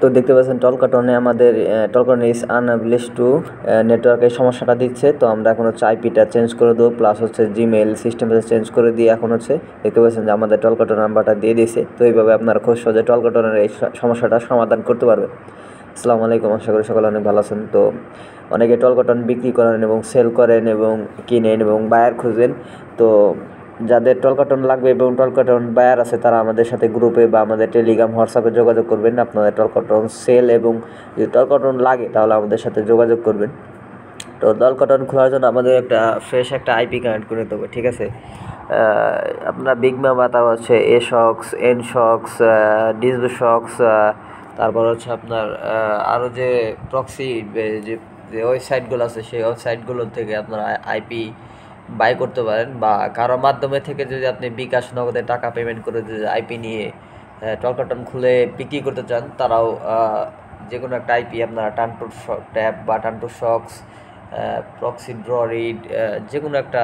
তো দেখতে পাচ্ছেন টলকাটনে আমাদের টলকাটন ইজ আনএবলিশ টু নেটওয়ার্কের সমস্যাটা দিচ্ছে। তো আমরা এখন হচ্ছে আইপিটা চেঞ্জ করে দেবো, প্লাস হচ্ছে জিমেইল সিস্টেমটা চেঞ্জ করে দিয়ে এখন হচ্ছে দেখতে পাচ্ছেন যে আমাদের টলকাটন নাম্বারটা দিয়ে দিয়েছে। তো এইভাবে আপনারা খুব সহজে টলকাটনের এই সমস্যাটা সমাধান করতে পারবেন। আসসালামু আলাইকুম, আশা করি সকলে অনেক ভালো আছেন। তো অনেকে টলকাটন বিক্রি করেন এবং সেল করেন এবং কিনেন এবং বায়ার খুঁজেন। তো যাদের টলকাটন লাগবে এবং টলকাটন বায়ার আছে তারা আমাদের সাথে গ্রুপে বা আমাদের টেলিগ্রাম হোয়াটসঅ্যাপে যোগাযোগ করবেন। আপনাদের টলকাটন সেল এবং যদি টলকাটন লাগে তাহলে আমাদের সাথে যোগাযোগ করবেন। তো টলকাটন খোলার জন্য আমাদের একটা ফ্রেশ একটা আইপি কানেক্ট করে নিতে হবে, ঠিক আছে। আপনার বিগ মামা, তারপর হচ্ছে এ শক্স, এন শক্স, ডিসবে শক্স, তারপর হচ্ছে আপনার আরও যে প্রক্সি যে ওয়েবসাইটগুলো আছে সেই ওয়েবসাইটগুলো থেকে আপনারা আইপি বাই করতে পারেন, বা কারোর মাধ্যমে থেকে যদি আপনি বিকাশ নগদে টাকা পেমেন্ট করে যদি আইপি নিয়ে টলকাটন খুলে বিক্রি করতে চান, তারাও যে কোনো একটা আইপি আপনারা টানটুর ট্যাব বা টানটুর শক্স, প্রক্সি ড্ররিড, যে কোনো একটা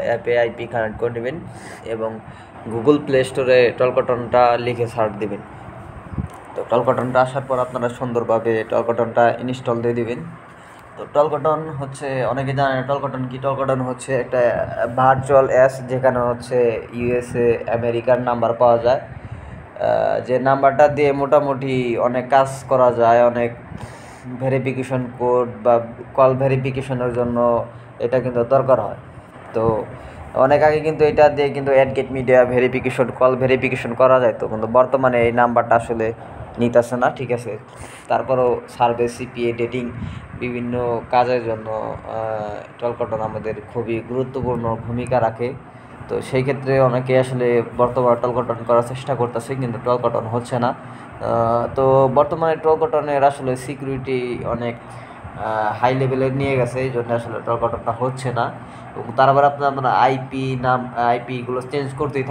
অ্যাপে আইপি কানেক্ট করে নেবেন এবং গুগল প্লে স্টোরে টলকাটনটা লিখে সার্চ দেবেন। তো টলকাটনটা আসার পর আপনারা সুন্দরভাবে টলকাটনটা ইনস্টল দিয়ে দিবেন। তো টলকাটন হচ্ছে অনেকে জানেন টলকাটন কি। টলকাটন হচ্ছে একটা ভার্চুয়াল অ্যাপ, যেখানে হচ্ছে ইউএসএ আমেরিকার নাম্বার পাওয়া যায়, যে নাম্বারটা দিয়ে মোটামুটি অনেক কাজ করা যায়। অনেক ভেরিফিকেশন কোড বা কল ভেরিফিকেশনের জন্য এটা কিন্তু দরকার হয়। তো অনেক আগে কিন্তু এটা দিয়ে কিন্তু AdGate media verification, call verification করা যায়। তো কিন্তু বর্তমানে এই নাম্বারটা আসলে নিতেছে না, ঠিক আছে। তারপরেও সার্ভে, সিপিএ, ডেটিং বিভিন্ন কাজের জন্য টলকাটন আমাদের খুবই গুরুত্বপূর্ণ ভূমিকা রাখে। তো সেই ক্ষেত্রে অনেকে আসলে বর্তমানে টলকাটন করার চেষ্টা করতেছে, কিন্তু টলকাটন হচ্ছে না। তো বর্তমানে টলকাটনের আসলে সিকিউরিটি অনেক হাই লেভেলের নিয়ে গেছে, এই জন্য আসলে টলকাটনটা হচ্ছে না। এবং তারপর আপনারা আইপিগুলো চেঞ্জ করতেই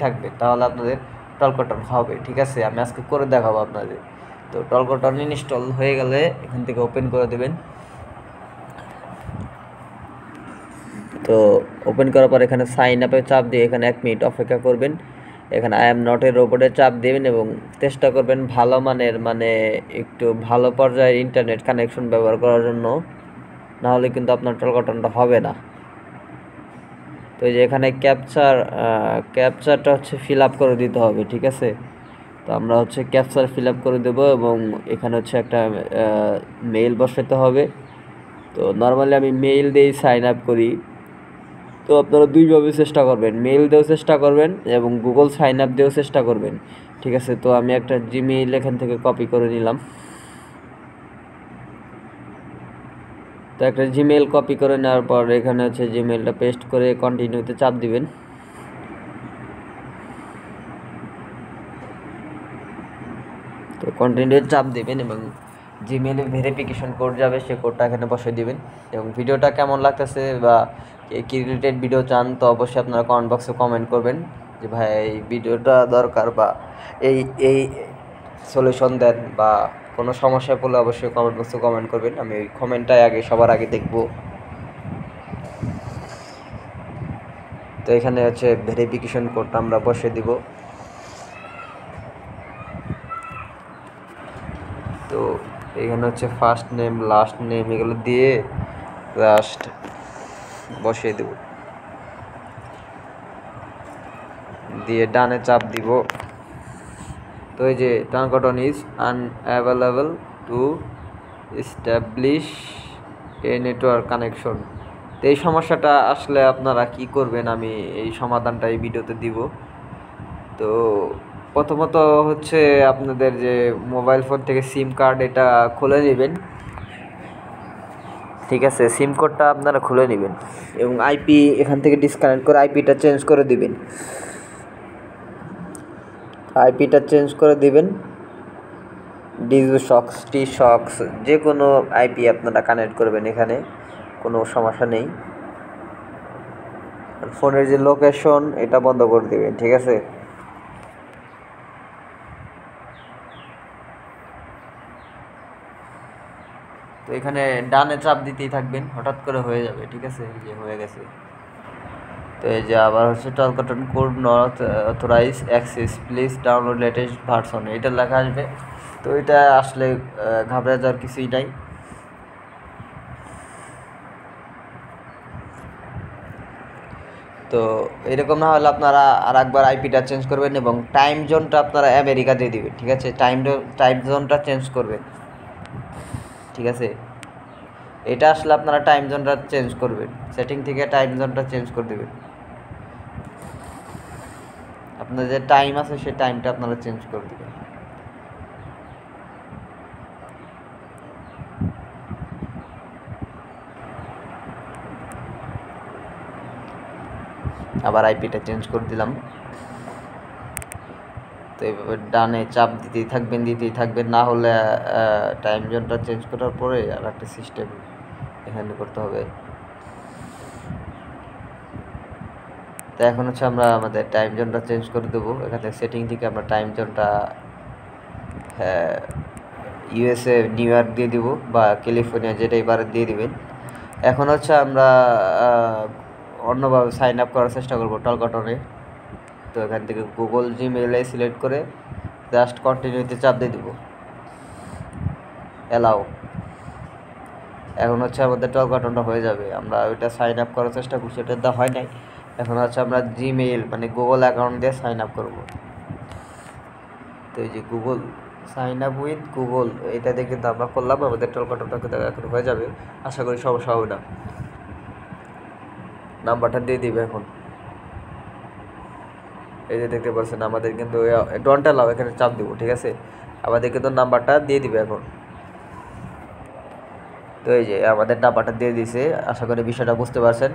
থাকবেন, তাহলে আপনাদের টলকাটন হবে, ঠিক আছে। আমি আজকে করে দেখাবো আপনাদের। তো টলকাটন ইনস্টল হয়ে গেলে এখান থেকে ওপেন করে দেবেন। তো ওপেন করার পর এখানে সাইন আপে চাপ দিয়ে এখানে 1 মিনিট অপেক্ষা করবেন। এখানে আই এম নট এর রোবটে চাপ দেবেন এবং চেষ্টা করবেন ভালো মানের, মানে একটু ভালো পর্যায়ের ইন্টারনেট কানেকশন ব্যবহার করার জন্য, নাহলে কিন্তু আপনার টলকাটনটা হবে না। তো এই যে এখানে ক্যাপচারটা হচ্ছে ফিল আপ করে দিতে হবে, ঠিক আছে। তো আমরা হচ্ছে ক্যাপচার ফিল আপ করে দেবো এবং এখানে হচ্ছে একটা মেইল বসাতে হবে। তো নর্মালি আমি মেইল দিয়েই সাইন আপ করি। তো আপনারা দুইভাবে চেষ্টা করবেন, মেইল দিয়েও চেষ্টা করবেন এবং গুগল সাইন আপ দিয়েও চেষ্টা করবেন, ঠিক আছে। তো আমি একটা জিমেইল এখান থেকে কপি করে নিলাম। তো একটা জিমেইল কপি করে নেওয়ার পর এখানে হচ্ছে জিমেইলটা পেস্ট করে কন্টিনিউতে চাপ দিবেন। তো কন্টিনিউ চাপ দিবেন এবং জিমেইলে ভেরিফিকেশন কোড যাবে, সে কোডটা এখানে বসিয়ে দিবেন। এবং ভিডিওটা কেমন লাগতেছে বা কি রিলেটেড ভিডিও চান, তো অবশ্যই আপনারা কমেন্ট বক্সে কমেন্ট করবেন যে ভাই এই ভিডিওটা দরকার বা এই এই সলিউশন দেন, বা কোনো সমস্যায় পড়লে অবশ্যই কমেন্ট বক্সে কমেন্ট করবেন। আমি ওই কমেন্টটাই সবার আগে দেখব। তো এখানে হচ্ছে ভেরিফিকেশন কোডটা আমরা বসিয়ে দিব। তো এখানে হচ্ছে ফার্স্ট নেম, লাস্ট নেম, এগুলো দিয়ে লাস্ট বসিয়ে দেব, দিয়ে ডানে চাপ দিব। তো এই যে টলকাটন is unavailable to establish a network connection. তো এই সমস্যাটা আসলে আপনারা কি করবেন, আমি এই সমাধানটা এই ভিডিওতে দিব। তো প্রথমত হচ্ছে আপনাদের যে মোবাইল ফোন থেকে সিম কার্ড এটা খুলে নেবেন, ঠিক আছে। সিম কোডটা আপনারা খুলে নেবেন এবং আইপি এখান থেকে ডিসকানেক্ট করে আইপিটা চেঞ্জ করে দিবেন। আইপিটা চেঞ্জ করে দিবেন, ডিসবে শক্স, টি শক্স, যে কোনো আইপি আপনারা কানেক্ট করবেন, এখানে কোনো সমস্যা নেই। ফোনের যে লোকেশন এটা বন্ধ করে দিবেন, ঠিক আছে। তো এখানে ডানে চাপ দিতেই থাকবেন, হঠাৎ করে হয়ে যাবে, ঠিক আছে। এই যে হয়ে গেছে। তো এই যে আবার হচ্ছে টলকাটন code not authorize access please download latest version, এটা লেখা আসবে। তো এটা আসলে ঘাবড়ে যাওয়ার কিছুই নাই। তো এরকম না হলে আপনারা আর একবার আইপিটা চেঞ্জ করবেন এবং টাইম জোনটা আপনারা আমেরিকা দিয়ে দিবেন, ঠিক আছে? টাইম জোনটা চেঞ্জ করবেন, ঠিক আছে? এটা আসলে আপনারা টাইম জোনটা চেঞ্জ করবেন, সেটিং থেকে টাইম জোনটা চেঞ্জ করে দেবেন। আপনার যে টাইম আছে সেই টাইমটা আপনারা চেঞ্জ করে দেবেন। আবার আইপিটা চেঞ্জ করে দিলাম। তো এইভাবে ডানে চাপ দিতেই থাকবেন, না হলে টাইম জোনটা চেঞ্জ করার পরে আর একটা সিস্টেম এখানে করতে হবে। তো এখন হচ্ছে আমরা আমাদের টাইম জোনটা চেঞ্জ করে দেবো। এখানে সেটিং থেকে আমরা টাইম জোনটা ইউএসএ নিউ ইয়র্ক দিয়ে দিব বা ক্যালিফোর্নিয়া, যেটাই পারে দিয়ে দিবেন। এখন হচ্ছে আমরা অন্যভাবে সাইন আপ করার চেষ্টা করবো টলকাটনে। তো এখান থেকে গুগল জিমেইলে সিলেক্ট করে জাস্ট কন্টিনিউতে চাপ দিয়ে দিব, অ্যালাউ। এখন হচ্ছে আমাদের টলকাটনটা হয়ে যাবে। আমরা ওইটা সাইন আপ করার চেষ্টা করছি, ওটা দেওয়া হয় নাই। এখন হচ্ছে আমরা জিমেইল মানে গুগল অ্যাকাউন্ট দিয়ে সাইন আপ করবো। তো এই যে Google sign up with Google, এটা দিয়ে কিন্তু আমরা করলাম, আমাদের টলকাটনটা কিন্তু এখন হয়ে যাবে। আশা করি সমস্যা হবে না। নাম্বারটা দিয়ে দিবে এখন। এই যে দেখতে পাচ্ছেন আমাদের কিন্তু ডনটা লাও, এখানে চাপ দিব, ঠিক আছে? আমাদের কিন্তু নাম্বারটা দিয়ে দিবে এখন। তো এই যে আমাদের নাম্বারটা দিয়ে দিয়েছে। আশা করি বিষয়টা বুঝতে পারছেন।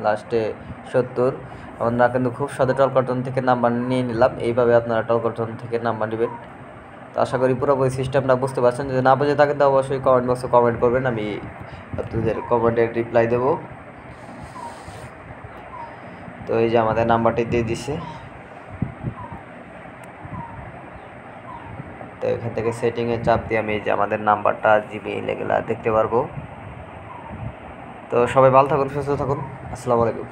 লাস্টে 70 আমরা কিন্তু খুব সহজে টলকাটন থেকে নাম্বার নিয়ে নিলাম। এইভাবে আপনারা টলকাটন থেকে নাম্বার নেবেন। তো আশা করি পুরোপুরি সিস্টেমটা বুঝতে পারছেন। যদি না বুঝে থাকেন তো অবশ্যই কমেন্ট বক্সে কমেন্ট করবেন, আমি আপনাদের কমেন্টের রিপ্লাই দেবো। তো এই যে আমাদের নাম্বারটি দিয়ে দিছে। তো এখান থেকে সেটিংয়ে চাপ দিয়ে আমি এই যে আমাদের নাম্বারটা জিমেইল এগুলা দেখতে পারবো। তো সবাই ভালো থাকুন, সুস্থ থাকুন। আসসালামু আলাইকুম।